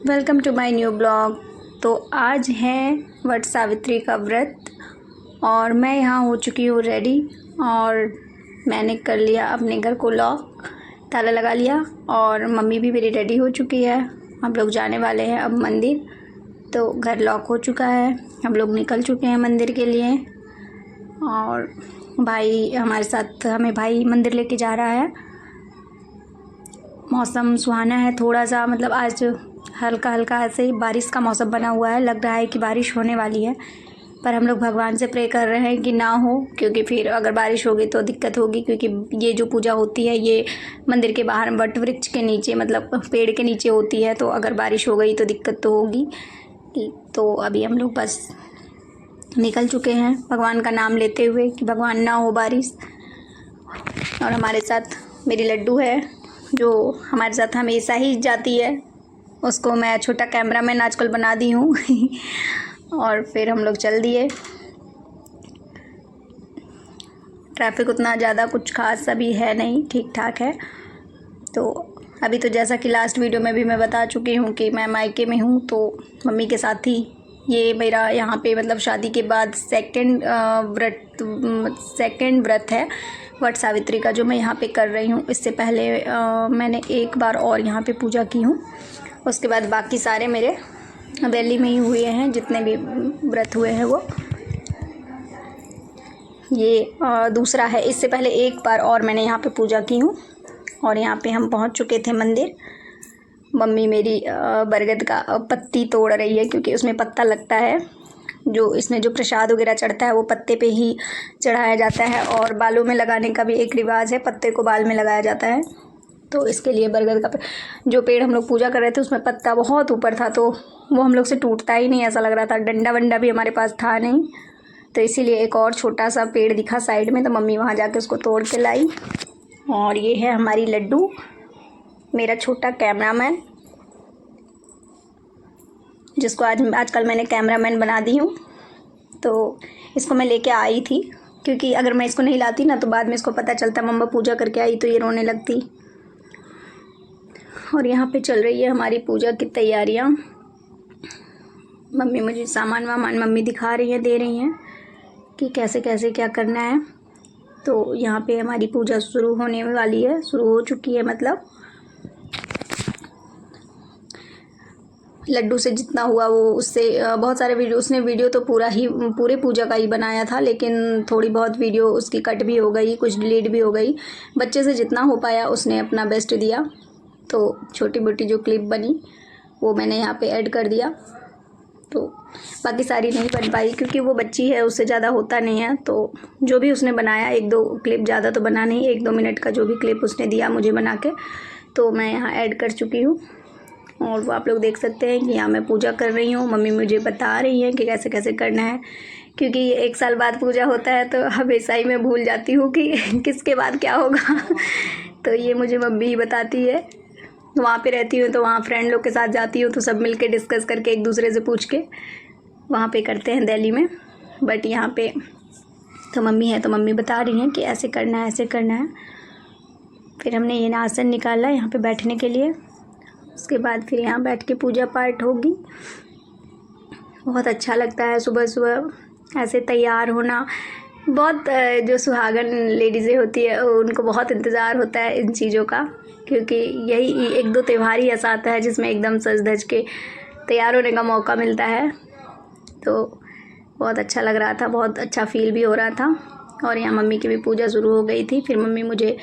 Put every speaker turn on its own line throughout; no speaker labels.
Welcome to my new blog. तो आज है वट सावित्री का व्रत और मैं यहाँ हो चुकी हूँ रेडी और मैंने कर लिया अपने घर को लॉक, ताला लगा लिया और मम्मी भी मेरी रेडी हो चुकी है। हम लोग जाने वाले हैं अब मंदिर, तो घर लॉक हो चुका है, हम लोग निकल चुके हैं मंदिर के लिए और भाई हमारे साथ, हमें भाई मंदिर लेके जा रहा है। मौसम सुहाना है थोड़ा सा, मतलब आज हल्का हल्का ऐसे ही बारिश का मौसम बना हुआ है, लग रहा है कि बारिश होने वाली है, पर हम लोग भगवान से प्रे कर रहे हैं कि ना हो, क्योंकि फिर अगर बारिश होगी तो दिक्कत होगी। क्योंकि ये जो पूजा होती है ये मंदिर के बाहर वट वृक्ष के नीचे, मतलब पेड़ के नीचे होती है, तो अगर बारिश हो गई तो दिक्कत तो होगी। तो अभी हम लोग बस निकल चुके हैं भगवान का नाम लेते हुए कि भगवान ना हो बारिश। और हमारे साथ मेरी लड्डू है जो हमारे साथ हमेशा ही जाती है, उसको मैं छोटा कैमरामैन आजकल बना दी हूँ और फिर हम लोग चल दिए। ट्रैफिक उतना ज़्यादा कुछ खास अभी है नहीं, ठीक ठाक है। तो अभी तो जैसा कि लास्ट वीडियो में भी मैं बता चुकी हूँ कि मैं मायके में हूँ, तो मम्मी के साथ ही ये मेरा यहाँ पे मतलब शादी के बाद सेकंड व्रत है वट सावित्री का, जो मैं यहाँ पे कर रही हूँ। इससे पहले मैंने एक बार और यहाँ पे पूजा की हूँ, उसके बाद बाकी सारे मेरे दिल्ली में ही हुए हैं, जितने भी व्रत हुए हैं वो। ये दूसरा है, इससे पहले एक बार और मैंने यहाँ पे पूजा की हूँ। और यहाँ पे हम पहुँच चुके थे मंदिर। मम्मी मेरी बरगद का पत्ती तोड़ रही है, क्योंकि उसमें पत्ता लगता है, जो इसमें जो प्रसाद वगैरह चढ़ता है वो पत्ते पे ही चढ़ाया जाता है। और बालों में लगाने का भी एक रिवाज है, पत्ते को बाल में लगाया जाता है। तो इसके लिए बरगद का जो पेड़ हम लोग पूजा कर रहे थे उसमें पत्ता बहुत ऊपर था, तो वो हम लोग से टूटता ही नहीं ऐसा लग रहा था। डंडा वंडा भी हमारे पास था नहीं, तो इसीलिए एक और छोटा सा पेड़ दिखा साइड में, तो मम्मी वहाँ जाके उसको तोड़ के लाई। और ये है हमारी लड्डू, मेरा छोटा कैमरामैन, जिसको आजकल मैंने कैमरामैन बना दी हूँ। तो इसको मैं लेके आई थी, क्योंकि अगर मैं इसको नहीं लाती ना तो बाद में इसको पता चलता मम्मा पूजा करके आई तो ये रोने लगती। और यहाँ पे चल रही है हमारी पूजा की तैयारियाँ। मम्मी मुझे सामान वामान मम्मी दिखा रही हैं, दे रही हैं कि कैसे कैसे क्या करना है। तो यहाँ पे हमारी पूजा शुरू होने वाली है, शुरू हो चुकी है। मतलब लड्डू से जितना हुआ वो उससे बहुत सारे वीडियो, उसने वीडियो तो पूरे पूजा का ही बनाया था, लेकिन थोड़ी बहुत वीडियो उसकी कट भी हो गई, कुछ डिलीट भी हो गई। बच्चे से जितना हो पाया उसने अपना बेस्ट दिया, तो छोटी मोटी जो क्लिप बनी वो मैंने यहाँ पे ऐड कर दिया। तो बाकी सारी नहीं बन पाई, क्योंकि वो बच्ची है, उससे ज़्यादा होता नहीं है। तो जो भी उसने बनाया, एक दो क्लिप, ज़्यादा तो बना नहीं, 1-2 मिनट का जो भी क्लिप उसने दिया मुझे बना के, तो मैं यहाँ ऐड कर चुकी हूँ। और वो आप लोग देख सकते हैं कि यहाँ मैं पूजा कर रही हूँ। मम्मी मुझे बता रही हैं कि कैसे कैसे करना है, क्योंकि 1 साल बाद पूजा होता है, तो हमेशा ही मैं भूल जाती हूँ कि किसके बाद क्या होगा तो ये मुझे मम्मी ही बताती है। वहाँ पे रहती हूँ तो वहाँ फ्रेंड लोग के साथ जाती हूँ, तो सब मिल के डिस्कस करके एक दूसरे से पूछ के वहाँ पे करते हैं दिल्ली में। बट यहाँ पे तो मम्मी है, तो मम्मी बता रही हैं कि ऐसे करना है, ऐसे करना है। फिर हमने ये आसन निकाला यहाँ पे बैठने के लिए, उसके बाद फिर यहाँ बैठ के पूजा पाठ होगी। बहुत अच्छा लगता है सुबह सुबह ऐसे तैयार होना। बहुत जो सुहागन लेडीज़ें होती है उनको बहुत इंतज़ार होता है इन चीज़ों का, क्योंकि यही 1-2 त्यौहार ही ऐसा आता है जिसमें एकदम सज धज के तैयार होने का मौका मिलता है। तो बहुत अच्छा लग रहा था, बहुत अच्छा फील भी हो रहा था। और यहाँ मम्मी की भी पूजा शुरू हो गई थी। फिर मम्मी मुझे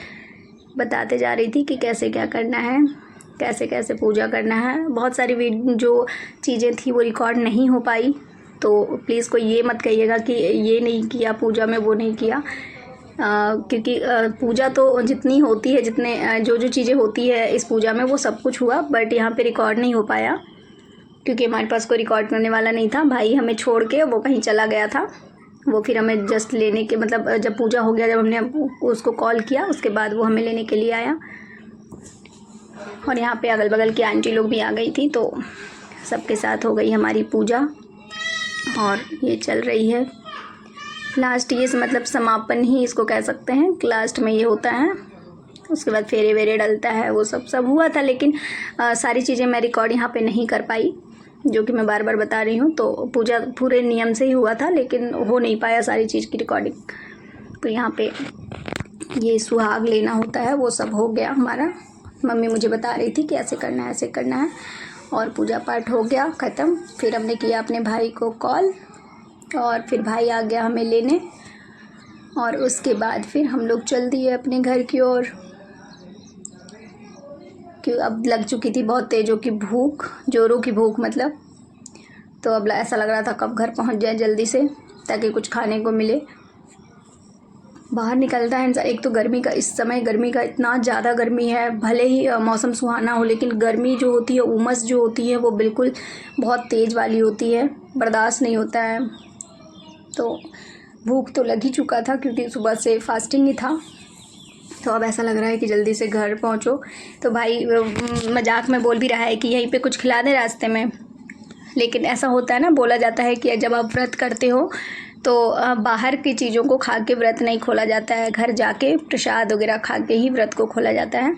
बताते जा रही थी कि कैसे क्या करना है, कैसे कैसे पूजा करना है। बहुत सारी जो चीज़ें थी वो रिकॉर्ड नहीं हो पाई, तो प्लीज़ कोई ये मत कहिएगा कि ये नहीं किया पूजा में, वो नहीं किया, क्योंकि पूजा तो जितनी होती है, जितने जो चीज़ें होती है इस पूजा में वो सब कुछ हुआ, बट यहाँ पे रिकॉर्ड नहीं हो पाया, क्योंकि हमारे पास कोई रिकॉर्ड करने वाला नहीं था। भाई हमें छोड़ के वो कहीं चला गया था, वो फिर हमें जस्ट लेने के, मतलब जब पूजा हो गया, जब हमने उसको कॉल किया उसके बाद वो हमें लेने के लिए आया। और यहाँ पे अगल बगल की आंटी लोग भी आ गई थी, तो सबके साथ हो गई हमारी पूजा। और ये चल रही है लास्ट, ये मतलब समापन ही इसको कह सकते हैं। लास्ट में ये होता है उसके बाद फेरे वेरे डलता है, वो सब हुआ था। लेकिन सारी चीज़ें मैं रिकॉर्ड यहाँ पे नहीं कर पाई, जो कि मैं बार बार बता रही हूँ। तो पूजा पूरे नियम से ही हुआ था, लेकिन हो नहीं पाया सारी चीज़ की रिकॉर्डिंग। तो यहाँ पे ये सुहाग लेना होता है, वो सब हो गया हमारा। मम्मी मुझे बता रही थी कि ऐसे करना है, ऐसे करना है। और पूजा पाठ हो गया ख़त्म। फिर हमने किया अपने भाई को कॉल, और फिर भाई आ गया हमें लेने, और उसके बाद फिर हम लोग चल दिए अपने घर की ओर। कि अब लग चुकी थी बहुत तेज़ों की भूख, जोरों की भूख मतलब। तो अब ऐसा लग रहा था कब घर पहुंच जाए जल्दी से, ताकि कुछ खाने को मिले। बाहर निकलता है इंसान, एक तो गर्मी का, इस समय गर्मी का इतना ज़्यादा गर्मी है। भले ही मौसम सुहाना हो, लेकिन गर्मी जो होती है, उमस जो होती है, वो बिल्कुल बहुत तेज़ वाली होती है, बर्दाश्त नहीं होता है। तो भूख तो लग ही चुका था, क्योंकि सुबह से फास्टिंग ही था। तो अब ऐसा लग रहा है कि जल्दी से घर पहुंचो। तो भाई मजाक में बोल भी रहा है कि यहीं पे कुछ खिला दे रास्ते में। लेकिन ऐसा होता है ना, बोला जाता है कि जब आप व्रत करते हो तो बाहर की चीज़ों को खा के व्रत नहीं खोला जाता है, घर जाके प्रसाद वगैरह खा के ही व्रत को खोला जाता है,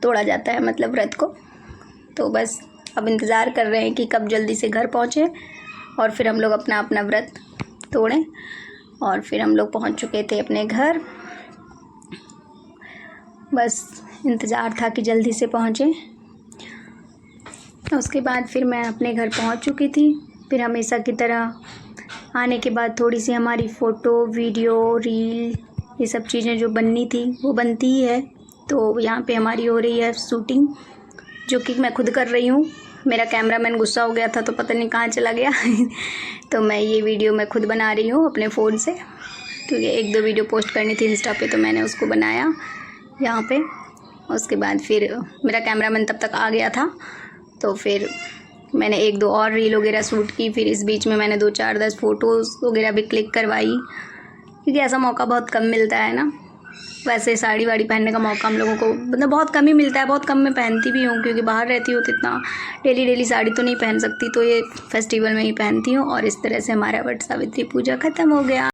तोड़ा जाता है मतलब व्रत को। तो बस अब इंतज़ार कर रहे हैं कि कब जल्दी से घर पहुँचे, और फिर हम लोग अपना अपना व्रत तोड़ें। और फिर हम लोग पहुँच चुके थे अपने घर। बस इंतज़ार था कि जल्दी से पहुँचे। उसके बाद फिर मैं अपने घर पहुँच चुकी थी। फिर हमेशा की तरह आने के बाद थोड़ी सी हमारी फ़ोटो, वीडियो, रील, ये सब चीज़ें जो बननी थी वो बनती ही है। तो यहाँ पे हमारी हो रही है शूटिंग, जो कि मैं खुद कर रही हूँ। मेरा कैमरामैन गुस्सा हो गया था, तो पता नहीं कहाँ चला गया। तो मैं ये वीडियो मैं खुद बना रही हूँ अपने फ़ोन से, क्योंकि 1-2 वीडियो पोस्ट करनी थी इंस्टा पे, तो मैंने उसको बनाया यहाँ पे। उसके बाद फिर मेरा कैमरामैन तब तक आ गया था, तो फिर मैंने 1-2 और रील वगैरह शूट की। फिर इस बीच में मैंने 2-4-10 फ़ोटोज़ वगैरह भी क्लिक करवाई, क्योंकि ऐसा मौका बहुत कम मिलता है ना। वैसे साड़ी वाड़ी पहनने का मौका हम लोगों को मतलब बहुत कम ही मिलता है, बहुत कम मैं पहनती भी हूँ, क्योंकि बाहर रहती हूँ तो इतना डेली साड़ी तो नहीं पहन सकती। तो ये फेस्टिवल में ही पहनती हूँ। और इस तरह से हमारा वट सावित्री पूजा ख़त्म हो गया।